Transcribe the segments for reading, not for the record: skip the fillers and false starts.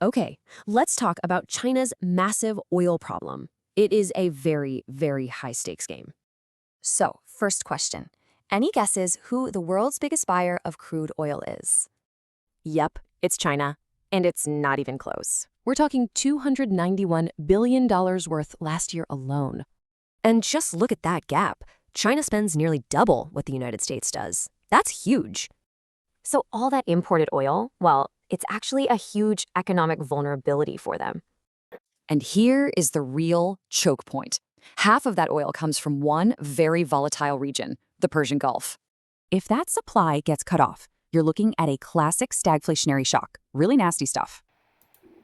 Okay, let's talk about China's massive oil problem. It is a very, very high-stakes game. So, first question. Any guesses who the world's biggest buyer of crude oil is? Yep, it's China, and it's not even close. We're talking $291 billion worth last year alone. And just look at that gap. China spends nearly double what the United States does. That's huge. So all that imported oil, well, it's actually a huge economic vulnerability for them. And here is the real choke point. Half of that oil comes from one very volatile region, the Persian Gulf. If that supply gets cut off, you're looking at a classic stagflationary shock. Really nasty stuff.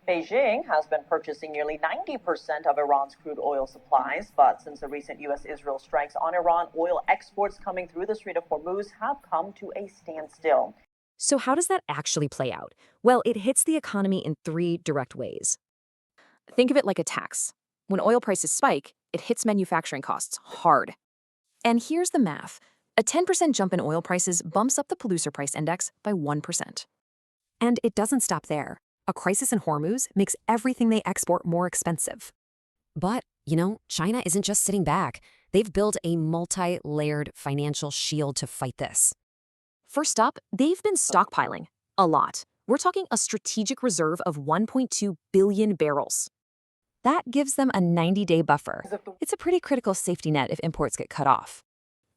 Beijing has been purchasing nearly 90% of Iran's crude oil supplies, but since the recent U.S.-Israel strikes on Iran, oil exports coming through the Strait of Hormuz have come to a standstill. So how does that actually play out? Well, it hits the economy in three direct ways. Think of it like a tax. When oil prices spike, it hits manufacturing costs hard. And here's the math. A 10% jump in oil prices bumps up the producer price index by 1%. And it doesn't stop there. A crisis in Hormuz makes everything they export more expensive. But, China isn't just sitting back. They've built a multi-layered financial shield to fight this. First up, they've been stockpiling. A lot. We're talking a strategic reserve of 1.2 billion barrels. That gives them a 90-day buffer. It's a pretty critical safety net if imports get cut off.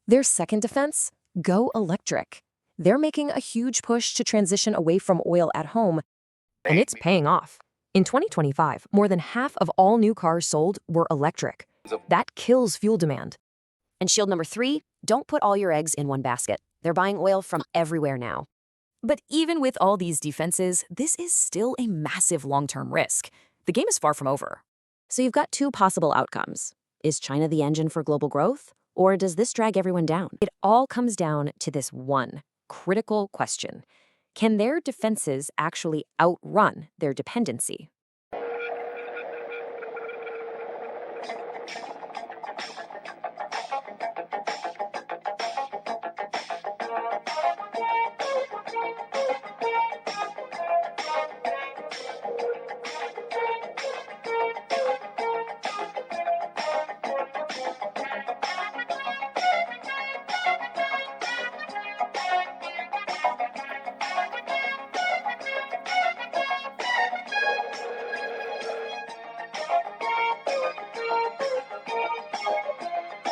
Their second defense? Go electric. They're making a huge push to transition away from oil at home, and it's paying off. In 2025, more than half of all new cars sold were electric. That kills fuel demand. And shield number 3, don't put all your eggs in one basket. They're buying oil from everywhere now. But even with all these defenses, this is still a massive long-term risk. The game is far from over. So you've got two possible outcomes. Is China the engine for global growth? Or does this drag everyone down? It all comes down to this one critical question. Can their defenses actually outrun their dependency?